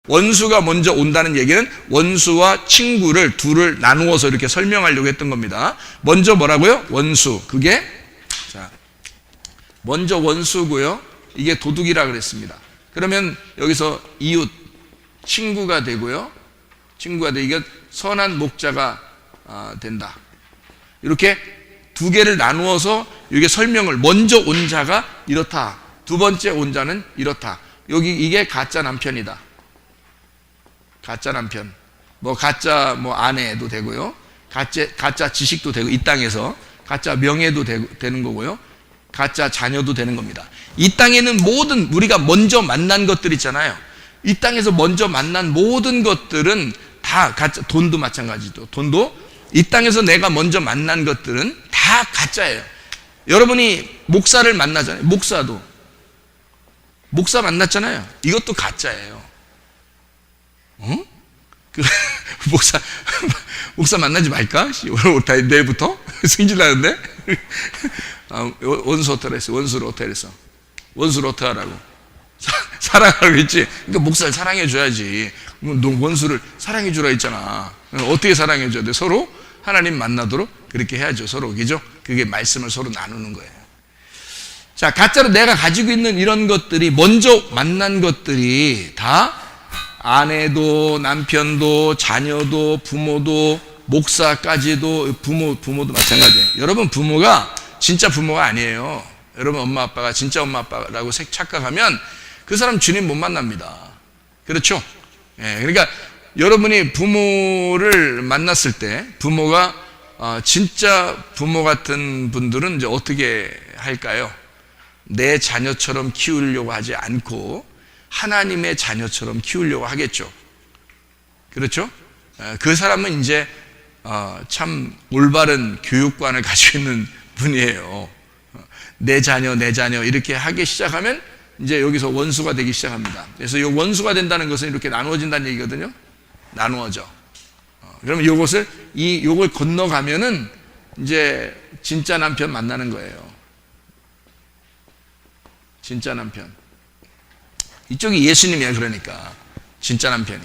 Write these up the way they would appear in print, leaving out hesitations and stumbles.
원수가 먼저 온다는 얘기는 원수와 친구를 둘을 나누어서 이렇게 설명하려고 했던 겁니다. 먼저 뭐라고요? 원수. 그게 자, 먼저 원수고요. 이게 도둑이라 그랬습니다. 그러면 여기서 이웃, 친구가 되고요. 친구가 돼. 이게 선한 목자가 된다. 이렇게 두 개를 나누어서 이게 설명을, 먼저 온 자가 이렇다. 두 번째 온 자는 이렇다. 여기 이게 가짜 남편이다. 가짜 남편. 가짜 아내도 되고요. 가짜 지식도 되고, 이 땅에서 가짜 명예도 되는 거고요. 가짜 자녀도 되는 겁니다. 이 땅에는 모든 우리가 먼저 만난 것들 있잖아요. 이 땅에서 먼저 만난 모든 것들은 다 가짜. 돈도 마찬가지죠. 돈도 이 땅에서 내가 먼저 만난 것들은 다 가짜예요. 여러분이 목사를 만나잖아요. 목사 만났잖아요. 이것도 가짜예요. 목사 만나지 말까? 내일부터 승질나는데? 원수를 어떻게 하라고? 사랑하라고 했지. 그러니까 목사를 사랑해줘야지. 너 원수를 사랑해주라 했잖아. 어떻게 사랑해줘야 돼? 서로 하나님 만나도록 그렇게 해야죠. 서로. 그죠? 그게 말씀을 서로 나누는 거예요. 자, 가짜로 내가 가지고 있는 이런 것들이, 먼저 만난 것들이 다 아내도, 남편도, 자녀도, 부모도, 목사까지도, 부모도 마찬가지예요. 여러분, 부모가 진짜 부모가 아니에요. 여러분, 엄마 아빠가 진짜 엄마 아빠라고 착각하면 그 사람 주님 못 만납니다. 그렇죠? 예, 그러니까 여러분이 부모를 만났을 때, 부모가 진짜 부모 같은 분들은 이제 어떻게 할까요? 내 자녀처럼 키우려고 하지 않고 하나님의 자녀처럼 키우려고 하겠죠. 그렇죠? 그 사람은 이제 참 올바른 교육관을 가지고 있는 분이에요. 내 자녀 이렇게 하기 시작하면 이제 여기서 원수가 되기 시작합니다. 그래서 이 원수가 된다는 것은 이렇게 나누어진다는 얘기거든요. 나누어져. 그러면 요걸 건너가면은 이제 진짜 남편 만나는 거예요. 진짜 남편. 이쪽이 예수님이야. 그러니까 진짜 남편이.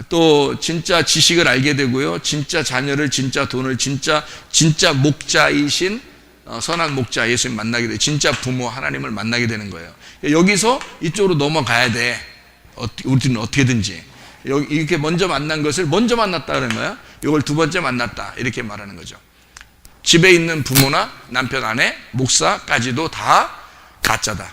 또 진짜 지식을 알게 되고요. 진짜 자녀를, 진짜 돈을, 진짜 목자이신 선한 목자 예수님 만나게 돼. 진짜 부모 하나님을 만나게 되는 거예요. 여기서 이쪽으로 넘어가야 돼. 우리는 어떻게든지. 이렇게 먼저 만난 것을 먼저 만났다 그러는 거야. 이걸 두 번째 만났다 이렇게 말하는 거죠. 집에 있는 부모나 남편, 아내, 목사까지도 다 가짜다.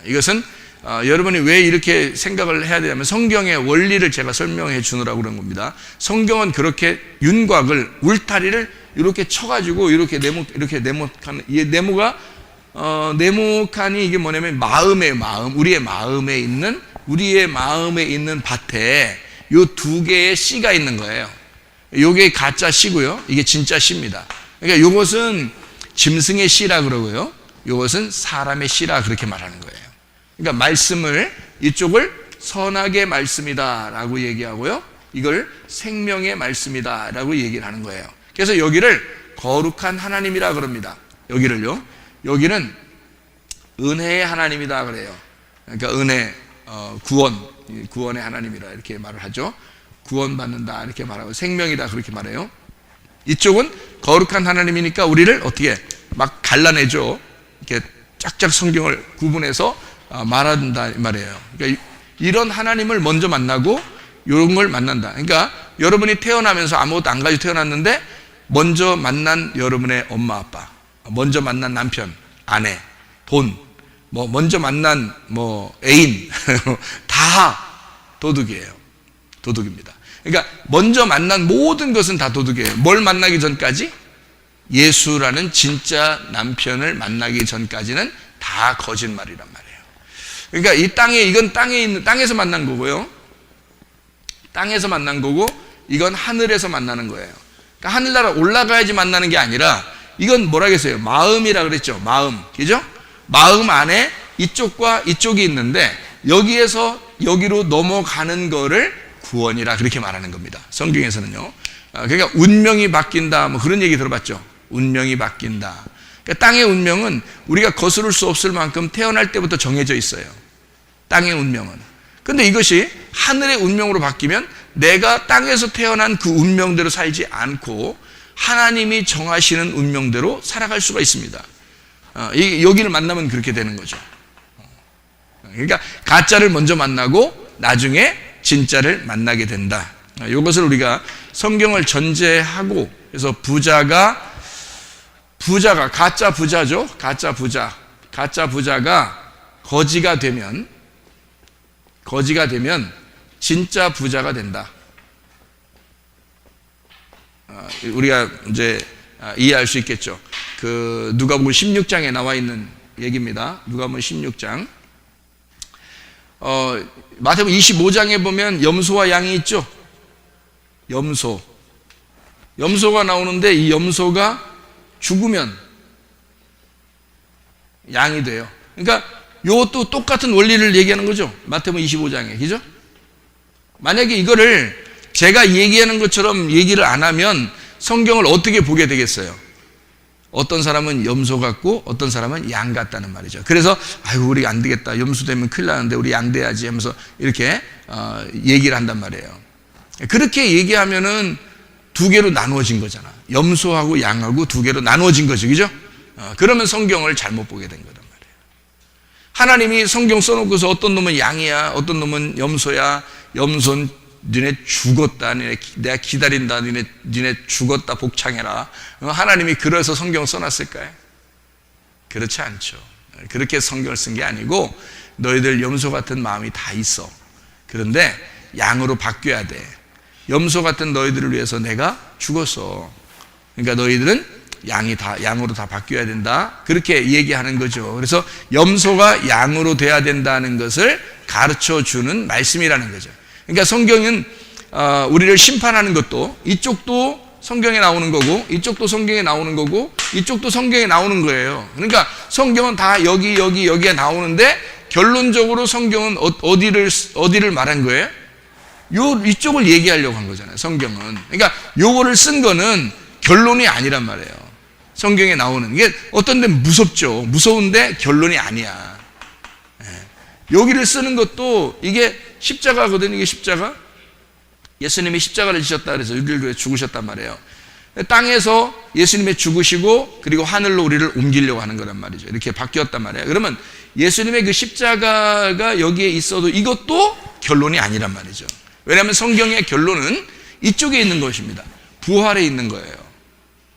이것은 여러분이 왜 이렇게 생각을 해야 되냐면 성경의 원리를 제가 설명해 주느라고 그런 겁니다. 성경은 그렇게 윤곽을, 울타리를 이렇게 쳐가지고 이렇게 네모칸, 이 네모칸이 이게 뭐냐면 우리의 마음에 있는 밭에 요 두 개의 씨가 있는 거예요. 요게 가짜 씨고요. 이게 진짜 씨입니다. 그러니까 요것은 짐승의 씨라 그러고요. 요것은 사람의 씨라 그렇게 말하는 거예요. 그러니까 말씀을, 이쪽을 선악의 말씀이다라고 얘기하고요. 이걸 생명의 말씀이다라고 얘기를 하는 거예요. 그래서 여기를 거룩한 하나님이라 그럽니다. 여기는 은혜의 하나님이다 그래요. 그러니까 은혜, 구원의 하나님이라 이렇게 말을 하죠. 구원받는다 이렇게 말하고, 생명이다 그렇게 말해요. 이쪽은 거룩한 하나님이니까 우리를 어떻게 막 갈라내죠. 이렇게 짝짝 성경을 구분해서 말한다 말이에요. 그러니까 이런 하나님을 먼저 만나고 이런 걸 만난다. 그러니까 여러분이 태어나면서 아무것도 안 가지고 태어났는데 먼저 만난 여러분의 엄마 아빠, 먼저 만난 남편, 아내, 돈, 먼저 만난 애인 다 도둑입니다. 그러니까 먼저 만난 모든 것은 다 도둑이에요. 뭘 만나기 전까지? 예수라는 진짜 남편을 만나기 전까지는 다 거짓말이란 말이에요. 그러니까 이 이건 땅에서 만난 거고요. 땅에서 만난 거고, 이건 하늘에서 만나는 거예요. 그러니까 하늘나라 올라가야지 만나는 게 아니라, 이건 뭐라겠어요? 마음이라 그랬죠. 마음. 그죠? 마음 안에 이쪽과 이쪽이 있는데, 여기에서 여기로 넘어가는 거를 구원이라 그렇게 말하는 겁니다. 성경에서는요. 그러니까 운명이 바뀐다, 그런 얘기 들어봤죠. 운명이 바뀐다. 그러니까 땅의 운명은 우리가 거스를 수 없을 만큼 태어날 때부터 정해져 있어요. 땅의 운명은. 근데 이것이 하늘의 운명으로 바뀌면 내가 땅에서 태어난 그 운명대로 살지 않고 하나님이 정하시는 운명대로 살아갈 수가 있습니다. 여기를 만나면 그렇게 되는 거죠. 그러니까 가짜를 먼저 만나고 나중에 진짜를 만나게 된다. 이것을 우리가 성경을 전제하고, 그래서 부자가 가짜 부자죠. 가짜 부자가 거지가 되면 진짜 부자가 된다. 우리가 이제 이해할 수 있겠죠. 그 누가복음 16장에 나와 있는 얘기입니다. 누가복음 16장. 마태복음 25장에 보면 염소와 양이 있죠. 염소가 나오는데 이 염소가 죽으면 양이 돼요. 그러니까 이것도 똑같은 원리를 얘기하는 거죠. 마태복음 25장에. 그죠? 만약에 이거를 제가 얘기하는 것처럼 얘기를 안 하면 성경을 어떻게 보게 되겠어요? 어떤 사람은 염소 같고 어떤 사람은 양 같다는 말이죠. 그래서 아이고 우리 안 되겠다. 염소 되면 큰일 나는데 우리 양 돼야지 하면서 이렇게 얘기를 한단 말이에요. 그렇게 얘기하면은 두 개로 나누어진 거잖아. 염소하고 양하고 두 개로 나누어진 거죠. 그죠? 그러면 성경을 잘못 보게 된 거단 말이에요. 하나님이 성경 써놓고서 어떤 놈은 양이야, 어떤 놈은 염소야. 염소는 니네 죽었다. 내가 기다린다. 니네 죽었다. 복창해라. 하나님이 그래서 성경 써놨을까요? 그렇지 않죠. 그렇게 성경을 쓴 게 아니고 너희들 염소 같은 마음이 다 있어. 그런데 양으로 바뀌어야 돼. 염소 같은 너희들을 위해서 내가 죽었어. 그러니까 너희들은 양으로 다 바뀌어야 된다. 그렇게 얘기하는 거죠. 그래서 염소가 양으로 돼야 된다는 것을 가르쳐 주는 말씀이라는 거죠. 그러니까 성경은 우리를 심판하는 것도 이쪽도 성경에 나오는 거고 이쪽도 성경에 나오는 거고 이쪽도 성경에 나오는 거예요. 그러니까 성경은 다 여기에 나오는데 결론적으로 성경은 어디를 말한 거예요? 이쪽을 얘기하려고 한 거잖아요. 성경은. 그러니까 요거를 쓴 거는 결론이 아니란 말이에요. 성경에 나오는 이게 어떤 데는 무섭죠. 무서운데 결론이 아니야. 여기를 쓰는 것도 이게 십자가거든요. 이게 십자가. 예수님이 십자가를 지셨다 그래서 6일 후에 죽으셨단 말이에요. 땅에서 예수님이 죽으시고 그리고 하늘로 우리를 옮기려고 하는 거란 말이죠. 이렇게 바뀌었단 말이에요. 그러면 예수님의 그 십자가가 여기에 있어도 이것도 결론이 아니란 말이죠. 왜냐하면 성경의 결론은 이쪽에 있는 것입니다. 부활에 있는 거예요.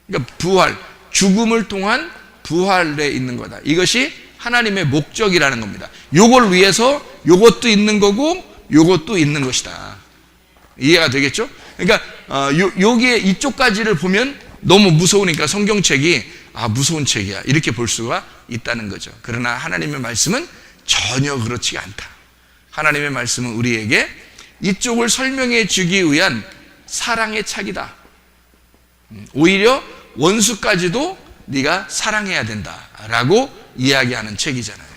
그러니까 부활, 죽음을 통한 부활에 있는 거다. 이것이 하나님의 목적이라는 겁니다. 요걸 위해서 요것도 있는 거고 요것도 있는 것이다. 이해가 되겠죠? 그러니까 여기에 이쪽까지를 보면 너무 무서우니까 성경책이 무서운 책이야 이렇게 볼 수가 있다는 거죠. 그러나 하나님의 말씀은 전혀 그렇지가 않다. 하나님의 말씀은 우리에게 이쪽을 설명해 주기 위한 사랑의 책이다. 오히려 원수까지도 네가 사랑해야 된다라고 이야기하는 책이잖아요.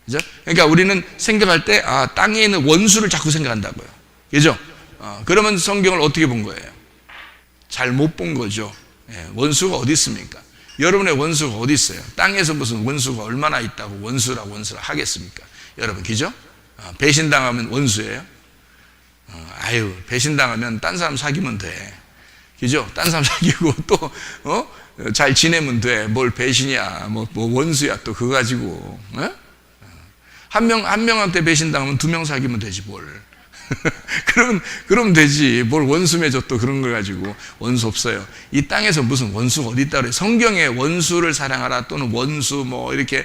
그죠? 그러니까 우리는 생각할 때 땅에 있는 원수를 자꾸 생각한다고요. 그죠? 그러면 성경을 어떻게 본 거예요? 잘못 본 거죠. 원수가 어디 있습니까? 여러분의 원수가 어디 있어요? 땅에서 무슨 원수가 얼마나 있다고 원수라 하겠습니까? 여러분, 그죠? 배신당하면 원수예요? 배신당하면 딴 사람 사귀면 돼. 그죠? 딴 사람 사귀고 또, 잘 지내면 돼. 뭘 배신이야. 뭐 원수야. 또 그거 가지고. 한 명한테 배신당하면 2명 사귀면 되지, 뭘. 그러면 되지. 뭘 원수 맺어 또 그런 걸 가지고. 원수 없어요. 이 땅에서 무슨 원수가 어디 있다 그래. 성경에 원수를 사랑하라 또는 원수 이렇게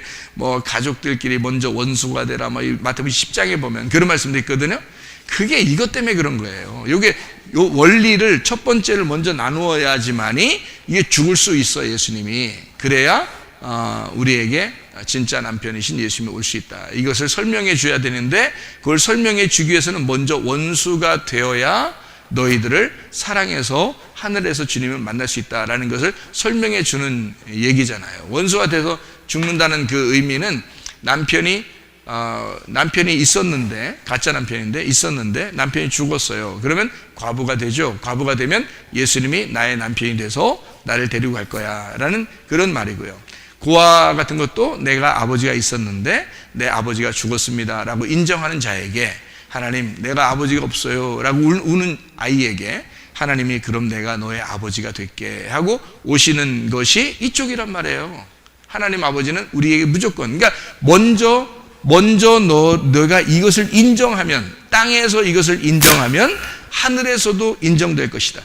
가족들끼리 먼저 원수가 되라 마태복음 10장에 보면 그런 말씀도 있거든요. 그게 이것 때문에 그런 거예요. 요 원리를 첫 번째를 먼저 나누어야지만이 이게 죽을 수 있어. 예수님이. 그래야 우리에게 진짜 남편이신 예수님이 올 수 있다. 이것을 설명해 줘야 되는데 그걸 설명해 주기 위해서는 먼저 원수가 되어야 너희들을 사랑해서 하늘에서 주님을 만날 수 있다라는 것을 설명해 주는 얘기잖아요. 원수가 돼서 죽는다는 그 의미는 남편이 있었는데, 가짜 남편인데 있었는데 남편이 죽었어요. 그러면 과부가 되죠. 과부가 되면 예수님이 나의 남편이 돼서 나를 데리고 갈 거야 라는 그런 말이고요. 고아 같은 것도 내가 아버지가 있었는데 내 아버지가 죽었습니다 라고 인정하는 자에게 하나님 내가 아버지가 없어요 라고 우는 아이에게 하나님이 그럼 내가 너의 아버지가 될게 하고 오시는 것이 이쪽이란 말이에요. 하나님 아버지는 우리에게 무조건, 그러니까 먼저 너가 이것을 인정하면, 땅에서 이것을 인정하면 하늘에서도 인정될 것이다.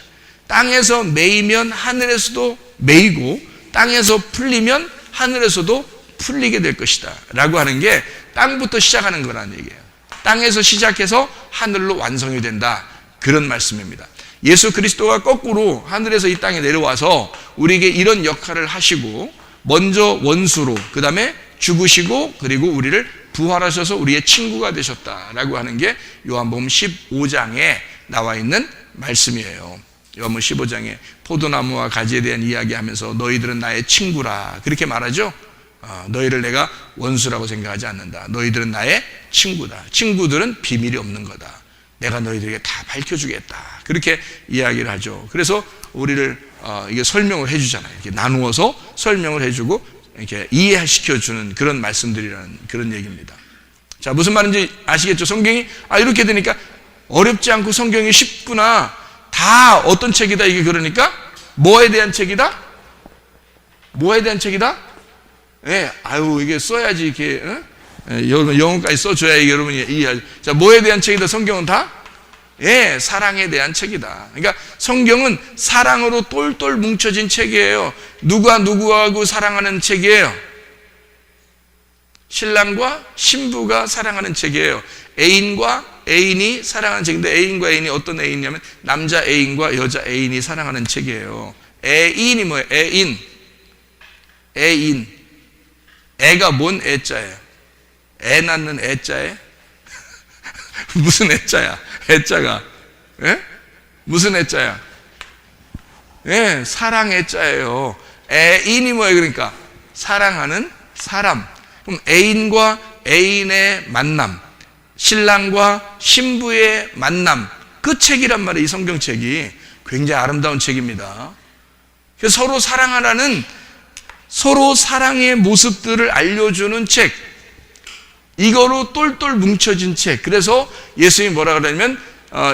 땅에서 매이면 하늘에서도 매이고 땅에서 풀리면 하늘에서도 풀리게 될 것이다 라고 하는 게 땅부터 시작하는 거라는 얘기예요. 땅에서 시작해서 하늘로 완성이 된다, 그런 말씀입니다. 예수 그리스도가 거꾸로 하늘에서 이 땅에 내려와서 우리에게 이런 역할을 하시고 먼저 원수로, 그 다음에 죽으시고 그리고 우리를 부활하셔서 우리의 친구가 되셨다라고 하는 게 요한복음 15장에 나와 있는 말씀이에요. 요한복음 15장에 포도나무와 가지에 대한 이야기하면서 너희들은 나의 친구라 그렇게 말하죠. 너희를 내가 원수라고 생각하지 않는다. 너희들은 나의 친구다. 친구들은 비밀이 없는 거다. 내가 너희들에게 다 밝혀주겠다. 그렇게 이야기를 하죠. 그래서 우리를 이게 설명을 해주잖아요. 이렇게 나누어서 설명을 해주고 이렇게 이해시켜주는 그런 말씀들이라는 그런 얘기입니다. 자, 무슨 말인지 아시겠죠? 성경이 이렇게 되니까 어렵지 않고 성경이 쉽구나. 다 어떤 책이다 이게. 그러니까 뭐에 대한 책이다? 뭐에 대한 책이다? 예, 이게 써야지 이렇게. 여러분 영어까지 써줘야 이게 여러분이 이해하죠. 자, 뭐에 대한 책이다? 성경은 다? 예, 사랑에 대한 책이다. 그러니까 성경은 사랑으로 똘똘 뭉쳐진 책이에요. 누가 누구하고 사랑하는 책이에요. 신랑과 신부가 사랑하는 책이에요. 애인과 애인이 사랑하는 책인데, 애인과 애인이 어떤 애인이냐면 남자 애인과 여자 애인이 사랑하는 책이에요. 애인이 뭐예요? 애인. 애가 뭔 애자예요? 애 낳는 애자에? 무슨 애자야? 애자가. 예? 무슨 애자야? 예, 사랑 애자예요. 애인이 뭐예요? 그러니까 사랑하는 사람. 그럼 애인과 애인의 만남, 신랑과 신부의 만남, 그 책이란 말이에요. 이 성경책이 굉장히 아름다운 책입니다. 그래서 서로 사랑하라는, 서로 사랑의 모습들을 알려주는 책, 이거로 똘똘 뭉쳐진 책. 그래서 예수님이 뭐라 그러냐면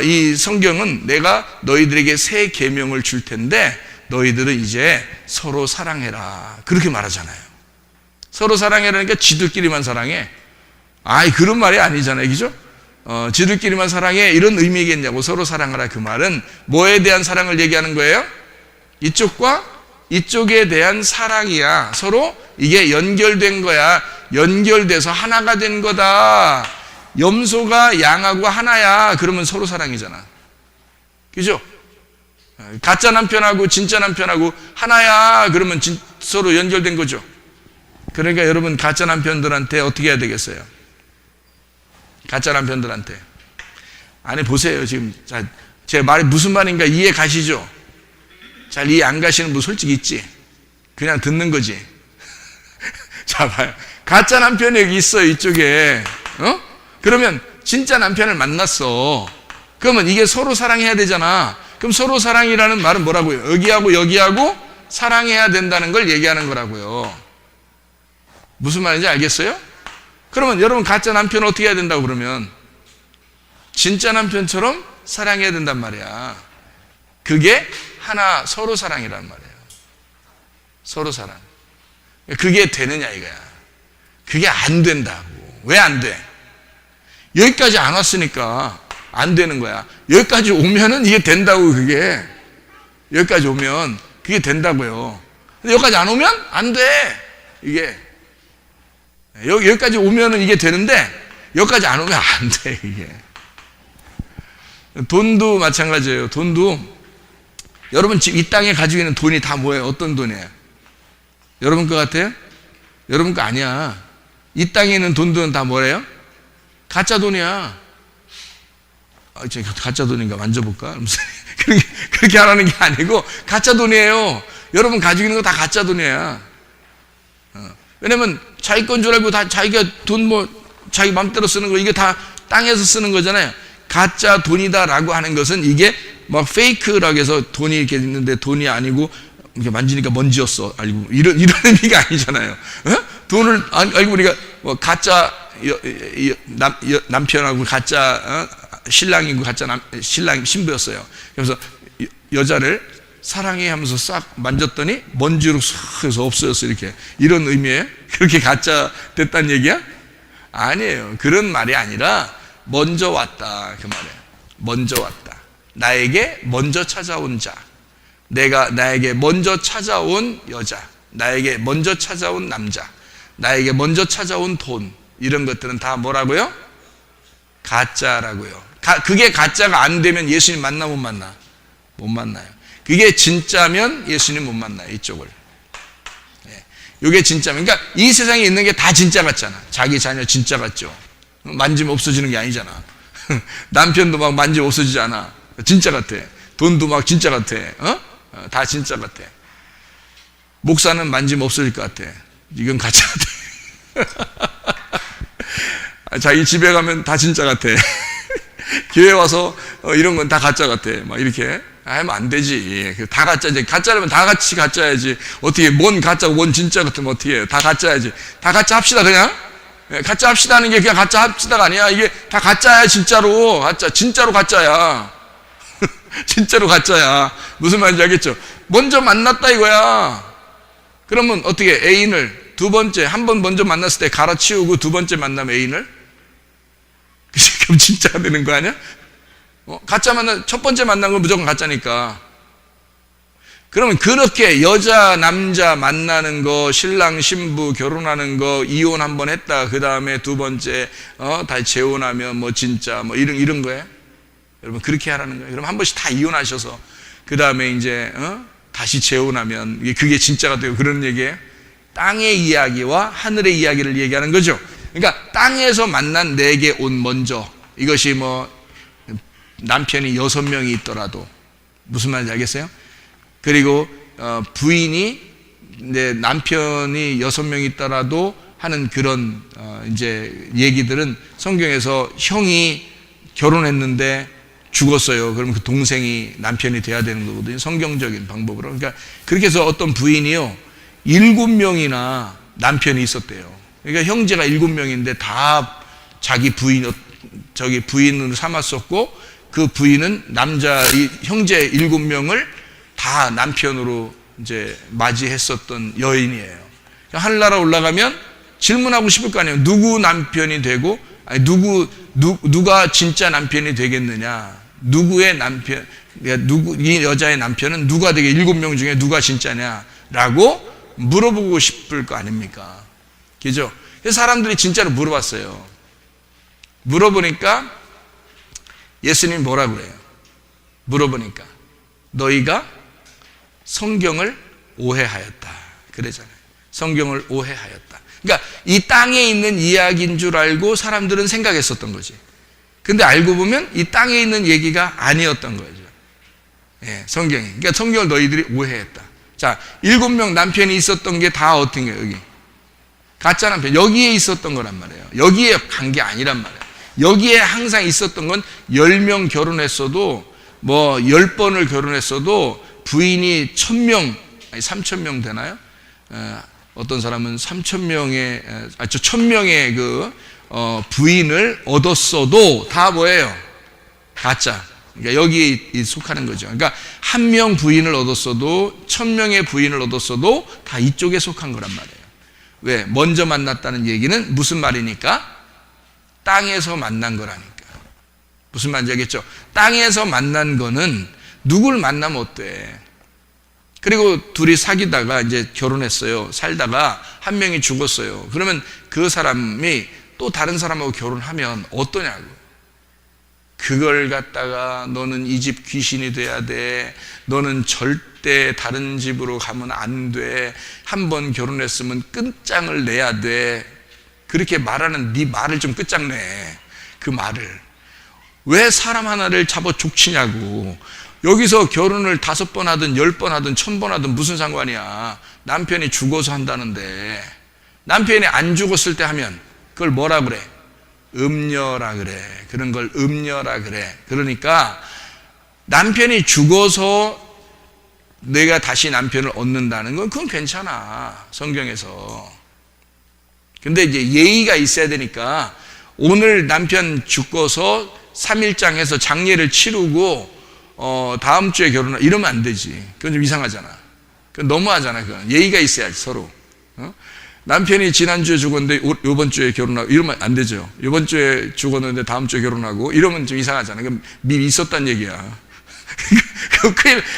이 성경은 내가 너희들에게 새 계명을 줄 텐데 너희들은 이제 서로 사랑해라, 그렇게 말하잖아요. 서로 사랑해라니까 지들끼리만 사랑해? 그런 말이 아니잖아요, 그죠? 지들끼리만 사랑해 이런 의미겠냐고. 서로 사랑하라, 그 말은 뭐에 대한 사랑을 얘기하는 거예요? 이쪽과 이쪽에 대한 사랑이야. 서로 이게 연결된 거야. 연결돼서 하나가 된 거다. 염소가 양하고 하나야. 그러면 서로 사랑이잖아, 그죠? 가짜 남편하고 진짜 남편하고 하나야. 그러면 서로 연결된 거죠. 그러니까 여러분 가짜 남편들한테 어떻게 해야 되겠어요? 가짜 남편들한테 아니 보세요. 지금 제 말이 무슨 말인가 이해 가시죠? 잘 이해 안 가시는 분 솔직히 있지? 그냥 듣는 거지. 자, 봐요. 가짜 남편이 여기 있어요, 이쪽에. 그러면 진짜 남편을 만났어. 그러면 이게 서로 사랑해야 되잖아. 그럼 서로 사랑이라는 말은 뭐라고요? 여기하고 여기하고 사랑해야 된다는 걸 얘기하는 거라고요. 무슨 말인지 알겠어요? 그러면 여러분 가짜 남편은 어떻게 해야 된다고 그러면? 진짜 남편처럼 사랑해야 된단 말이야. 그게 하나, 서로 사랑이란 말이에요. 서로 사랑. 그게 되느냐 이거야. 그게 안 된다고. 왜 안 돼? 여기까지 안 왔으니까 안 되는 거야. 여기까지 오면은 이게 된다고. 그게 여기까지 오면 그게 된다고요. 근데 여기까지 안 오면 안 돼. 이게 여기까지 오면은 이게 되는데 여기까지 안 오면 안 돼. 이게 돈도 마찬가지예요. 돈도 여러분 지금 이 땅에 가지고 있는 돈이 다 뭐예요? 어떤 돈이에요? 여러분 거 같아요? 여러분 거 아니야. 이 땅에 있는 돈들은 다 뭐래요? 가짜 돈이야. 가짜 돈인가 만져볼까? 그렇게 하라는 게 아니고 가짜 돈이에요. 여러분 가지고 있는 거 다 가짜 돈이야. 왜냐면 자기 건 줄 알고 다 자기가 돈 자기 맘대로 쓰는 거, 이게 다 땅에서 쓰는 거잖아요. 가짜 돈이다라고 하는 것은 이게 막 페이크라고 해서 돈이 이렇게 있는데 돈이 아니고 이렇게 만지니까 먼지였어. 알고 이런 의미가 아니잖아요. 돈을 알고 우리가 가짜 남편하고 가짜 신랑이고 가짜 신랑 신부였어요. 그래서 여자를 사랑해 하면서 싹 만졌더니 먼지로 싹 해서 없어졌어. 이렇게 이런 의미에 그렇게 가짜 됐다는 얘기야? 아니에요. 그런 말이 아니라 먼저 왔다 그 말이에요. 먼저 왔다. 나에게 먼저 찾아온 자, 나에게 먼저 찾아온 여자, 나에게 먼저 찾아온 남자, 나에게 먼저 찾아온 돈, 이런 것들은 다 뭐라고요? 가짜라고요. 그게 가짜가 안 되면 예수님 만나 못 만나? 못 만나요. 그게 진짜면 예수님 못 만나요. 이쪽을. 이게 진짜면, 그러니까 이 세상에 있는 게 다 진짜 같잖아. 자기 자녀 진짜 같죠. 만지면 없어지는 게 아니잖아. 남편도 막 만지면 없어지지 않아. 진짜 같아. 돈도 막 진짜 같아. 다 진짜 같아. 목사는 만지면 없어질 것 같아. 이건 가짜 같아. 자기 집에 가면 다 진짜 같아. 교회 와서 이런 건 다 가짜 같아. 막 이렇게 하면 안 되지. 다 가짜지. 가짜라면 다 같이 가짜야지. 어떻게 뭔 가짜고 뭔 진짜 같으면 어떻게 해요? 다 가짜야지. 다 가짜 합시다 그냥. 가짜 합시다 하는 게 그냥 가짜 합시다가 아니야. 이게 다 가짜야 진짜로. 가짜. 진짜로 가짜야. 진짜로 가짜야. 무슨 말인지 알겠죠? 먼저 만났다 이거야. 그러면 어떻게 애인을 두 번째, 한 번 먼저 만났을 때 갈아치우고 두 번째 만나면 애인을? 그럼 진짜가 되는 거 아니야? 가짜 첫 번째 만난 건 무조건 가짜니까. 그러면 그렇게 여자, 남자 만나는 거, 신랑, 신부 결혼하는 거, 이혼 한 번 했다. 그 다음에 두 번째, 다시 재혼하면 뭐 진짜 뭐 이런 거예요? 여러분, 그렇게 하라는 거예요. 그럼 한 번씩 다 이혼하셔서, 그 다음에 이제, 다시 재혼하면 그게 진짜가 되고 그런 얘기예요? 땅의 이야기와 하늘의 이야기를 얘기하는 거죠. 그러니까 땅에서 만난 내게 온 먼저, 이것이 뭐 남편이 6명이 있더라도 무슨 말인지 알겠어요? 그리고 부인이 이제 남편이 6명이 있더라도 하는 그런 이제 얘기들은 성경에서 형이 결혼했는데 죽었어요. 그러면 그 동생이 남편이 돼야 되는 거거든요. 성경적인 방법으로. 그러니까 그렇게 해서 어떤 부인이요 7명이나 남편이 있었대요. 그러니까 형제가 7명인데 다 자기 부인으로 삼았었고, 그 부인은 형제 7명을 다 남편으로 이제 맞이했었던 여인이에요. 하늘나라 올라가면 질문하고 싶을 거 아니에요. 누구 남편이 되고, 아니 누가 진짜 남편이 되겠느냐? 누구의 남편, 이 여자의 남편은 누가 되게 7명 중에 누가 진짜냐라고 물어보고 싶을 거 아닙니까? 그죠? 그래서 사람들이 진짜로 물어봤어요. 물어보니까 예수님이 뭐라 그래요? 물어보니까 너희가 성경을 오해하였다. 그러잖아요. 성경을 오해하였다. 그러니까 이 땅에 있는 이야기인 줄 알고 사람들은 생각했었던 거지. 근데 알고 보면 이 땅에 있는 얘기가 아니었던 거죠. 예, 성경이. 그러니까 성경을 너희들이 오해했다. 자, 7명 남편이 있었던 게 다 어떤 거예요, 여기? 가짜 남편. 여기에 있었던 거란 말이에요. 여기에 간 게 아니란 말이에요. 여기에 항상 있었던 건 10명 결혼했어도, 뭐 10번을 결혼했어도 부인이 1000명, 아니 3000명 되나요? 어떤 사람은 1000명의 그 부인을 얻었어도 다 뭐예요? 가짜. 그러니까 여기에 속하는 거죠. 그러니까 1명 부인을 얻었어도 1000명의 부인을 얻었어도 다 이쪽에 속한 거란 말이에요. 왜? 먼저 만났다는 얘기는 무슨 말이니까? 땅에서 만난 거라니까. 무슨 말인지 알겠죠? 땅에서 만난 거는 누굴 만나면 어때? 그리고 둘이 사귀다가 이제 결혼했어요. 살다가 한 명이 죽었어요. 그러면 그 사람이 또 다른 사람하고 결혼하면 어떠냐고. 그걸 갖다가 너는 이 집 귀신이 돼야 돼. 너는 절대 다른 집으로 가면 안 돼. 한 번 결혼했으면 끝장을 내야 돼. 그렇게 말하는 네 말을 좀 끝장내. 그 말을. 왜 사람 하나를 잡아 족치냐고. 여기서 결혼을 5번 하든 10번 하든 1000번 하든 무슨 상관이야. 남편이 죽어서 한다는데. 남편이 안 죽었을 때 하면 그걸 뭐라 그래? 음녀라 그래. 그런 걸 음녀라 그래. 그러니까 남편이 죽어서 내가 다시 남편을 얻는다는 건 그건 괜찮아. 성경에서. 근데 이제 예의가 있어야 되니까 오늘 남편 죽어서 3일장 해서 장례를 치르고 다음 주에 결혼하 이러면 안 되지. 그건 좀 이상하잖아. 그건 너무하잖아. 그건 예의가 있어야지 서로. 남편이 지난주에 죽었는데 이번 주에 결혼하고 이러면 안 되죠. 이번 주에 죽었는데 다음 주에 결혼하고 이러면 좀 이상하잖아. 그럼 미리 있었단 얘기야.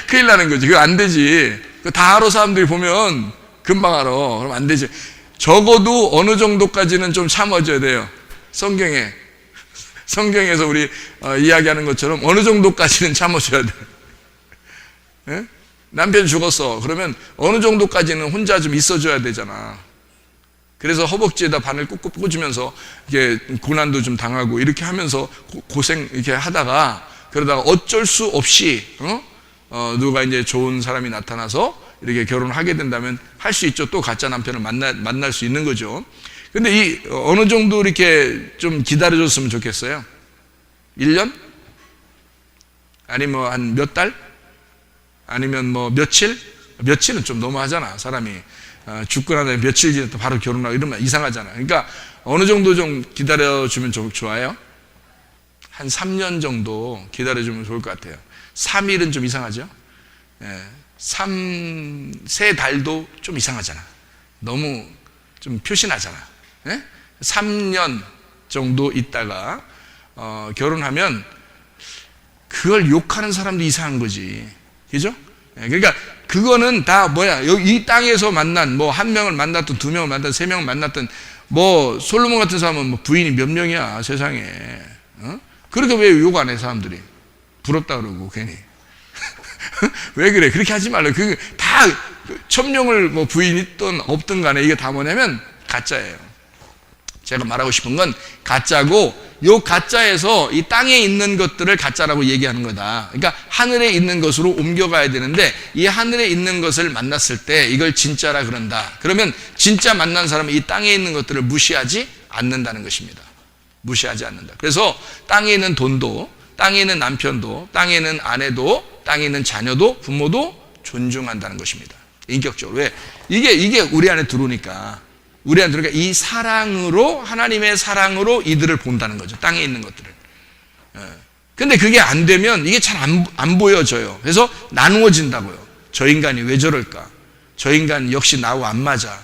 큰일 나는 거지. 그거 안 되지. 다 알아. 사람들이 보면 금방 알아. 그럼 안 되지. 적어도 어느 정도까지는 좀 참아줘야 돼요. 성경에서 우리 이야기하는 것처럼 어느 정도까지는 참아줘야 돼. 예? 남편 죽었어. 그러면 어느 정도까지는 혼자 좀 있어줘야 되잖아. 그래서 허벅지에다 바늘 꾹꾹 꽂으면서 이게 고난도 좀 당하고 이렇게 하면서 고생 이렇게 하다가 그러다가 어쩔 수 없이 누가 이제 좋은 사람이 나타나서 이렇게 결혼을 하게 된다면 할 수 있죠. 또 가짜 남편을 만날 수 있는 거죠. 근데 이 어느 정도 이렇게 좀 기다려줬으면 좋겠어요. 1년? 아니면 뭐 한 몇 달? 아니면 뭐 며칠? 며칠은 좀 너무하잖아. 사람이 죽고 난 다음에 며칠 지나서 바로 결혼하고 이러면 이상하잖아. 그러니까 어느 정도 좀 기다려주면 좋아요. 한 3년 정도 기다려주면 좋을 것 같아요. 3일은 좀 이상하죠. 3달도 좀 이상하잖아. 너무 좀 표시나잖아. 3년 정도 있다가 결혼하면 그걸 욕하는 사람도 이상한 거지. 그죠? 그러니까 그거는 다 뭐야, 이 땅에서 만난 뭐 한 명을 만났든 두 명을 만났든 세 명을 만났든 뭐 솔로몬 같은 사람은 뭐 부인이 몇 명이야 세상에. 그렇게 왜 욕 안 해 사람들이? 부럽다 그러고 괜히. 왜 그래? 그렇게 하지 말라. 그 다 천명을 뭐 부인 있든 없든 간에 이게 다 뭐냐면 가짜예요. 제가 말하고 싶은 건 가짜고, 요 가짜에서 이 땅에 있는 것들을 가짜라고 얘기하는 거다. 그러니까 하늘에 있는 것으로 옮겨가야 되는데 이 하늘에 있는 것을 만났을 때 이걸 진짜라 그런다. 그러면 진짜 만난 사람은 이 땅에 있는 것들을 무시하지 않는다는 것입니다. 무시하지 않는다. 그래서 땅에 있는 돈도, 땅에 있는 남편도, 땅에 있는 아내도, 땅에 있는 자녀도, 부모도 존중한다는 것입니다. 인격적으로. 왜? 이게 우리 안에 들어오니까. 우리 안에 들어오니까 이 사랑으로, 하나님의 사랑으로 이들을 본다는 거죠. 땅에 있는 것들을. 근데 그게 안 되면 이게 잘 안 보여져요. 그래서 나누어진다고요. 저 인간이 왜 저럴까? 저 인간 역시 나하고 안 맞아.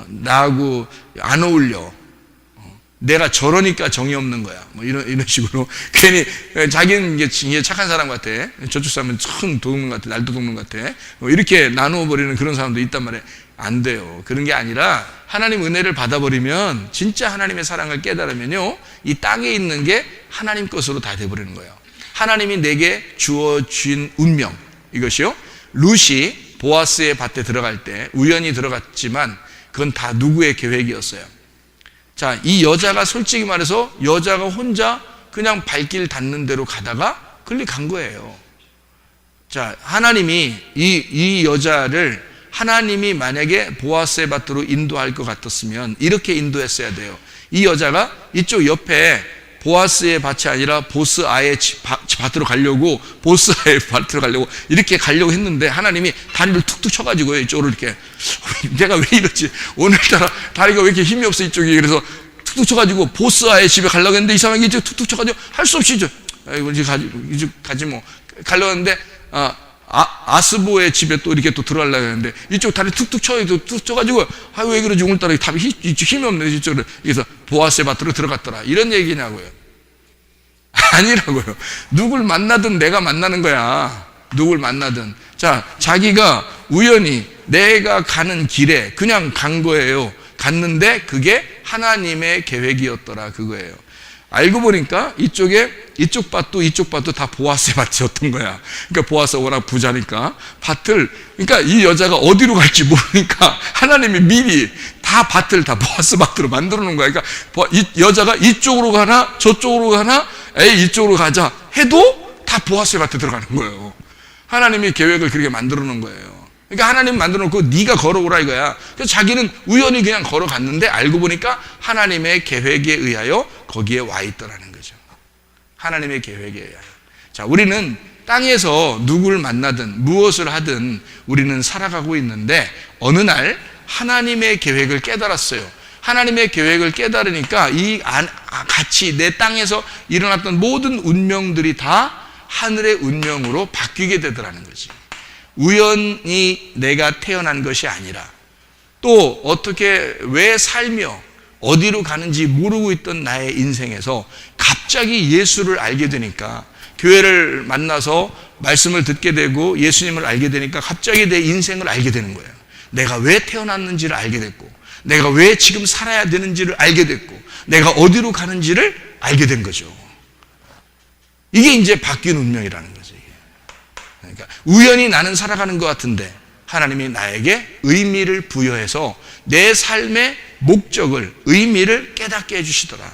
나하고 안 어울려. 내가 저러니까 정이 없는 거야. 뭐 이런 식으로. 괜히 자기는 이게 착한 사람 같아. 저쪽 사람은 큰 도둑놈 같아. 날도 도둑놈 같아. 이렇게 나누어 버리는 그런 사람도 있단 말이에요. 안 돼요. 그런 게 아니라 하나님 은혜를 받아버리면, 진짜 하나님의 사랑을 깨달으면요, 이 땅에 있는 게 하나님 것으로 다 돼버리는 거예요. 하나님이 내게 주어진 운명, 이것이요, 룻이 보아스의 밭에 들어갈 때 우연히 들어갔지만 그건 다 누구의 계획이었어요. 자, 이 여자가 솔직히 말해서 여자가 혼자 그냥 발길 닿는 대로 가다가 간 거예요. 자, 하나님이 이 여자를, 하나님이 만약에 보아스의 밭으로 인도할 것 같았으면 이렇게 인도했어야 돼요. 이 여자가 이쪽 옆에 보아스의 밭이 아니라 보스아의 밭으로 가려고, 보스아의 밭으로 가려고 이렇게 가려고 했는데 하나님이 다리를 툭툭 쳐가지고 이쪽으로 이렇게, 내가 왜 이러지? 오늘따라 다리가 왜 이렇게 힘이 없어 이쪽이. 그래서 툭툭 쳐가지고 보스아의 집에 가려고 했는데 이상하게 이제 툭툭 쳐가지고 할 수 없이 이제 가지 뭐 가려고 했는데 아스보의 집에 또 이렇게 또 들어가려고 했는데 이쪽 다리 툭툭 쳐가지고 왜 그러지? 오늘따라 답이 힘이 없네 이쪽으로. 그래서 보아스의 밭으로 들어갔더라. 이런 얘기냐고요. 아니라고요. 누굴 만나든 내가 만나는 거야. 누굴 만나든. 자, 자기가 우연히 내가 가는 길에 그냥 간 거예요. 갔는데 그게 하나님의 계획이었더라, 그거예요. 알고 보니까 이쪽 밭도 다 보아스의 밭이었던 거야. 그러니까 보아스가 워낙 부자니까 밭을, 그러니까 이 여자가 어디로 갈지 모르니까 하나님이 미리 다 밭을 다 보아스 밭으로 만들어 놓은 거야. 그러니까 이 여자가 이쪽으로 가나 저쪽으로 가나, 이쪽으로 가자 해도 다 보아스의 밭에 들어가는 거예요. 하나님이 계획을 그렇게 만들어 놓은 거예요. 그러니까 하나님 만들어 놓고 네가 걸어오라 이거야. 그래서 자기는 우연히 그냥 걸어갔는데 알고 보니까 하나님의 계획에 의하여 거기에 와 있더라는 거죠. 하나님의 계획에 의하여. 자, 우리는 땅에서 누구를 만나든 무엇을 하든 우리는 살아가고 있는데 어느 날 하나님의 계획을 깨달았어요. 하나님의 계획을 깨달으니까 같이 내 땅에서 일어났던 모든 운명들이 다 하늘의 운명으로 바뀌게 되더라는 거지. 우연히 내가 태어난 것이 아니라 또 어떻게 왜 살며 어디로 가는지 모르고 있던 나의 인생에서 갑자기 예수를 알게 되니까, 교회를 만나서 말씀을 듣게 되고 예수님을 알게 되니까 갑자기 내 인생을 알게 되는 거예요. 내가 왜 태어났는지를 알게 됐고, 내가 왜 지금 살아야 되는지를 알게 됐고, 내가 어디로 가는지를 알게 된 거죠. 이게 이제 바뀐 운명이라는 거죠. 그러니까 우연히 나는 살아가는 것 같은데 하나님이 나에게 의미를 부여해서 내 삶의 목적을, 의미를 깨닫게 해주시더라.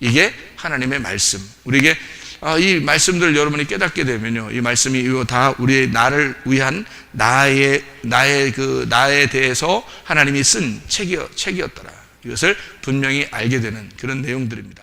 이게 하나님의 말씀. 우리에게 이 말씀들을 여러분이 깨닫게 되면요, 이 말씀이 이거 다 우리의 나를 위한 나에 대해서 하나님이 쓴 책이었더라. 이것을 분명히 알게 되는 그런 내용들입니다.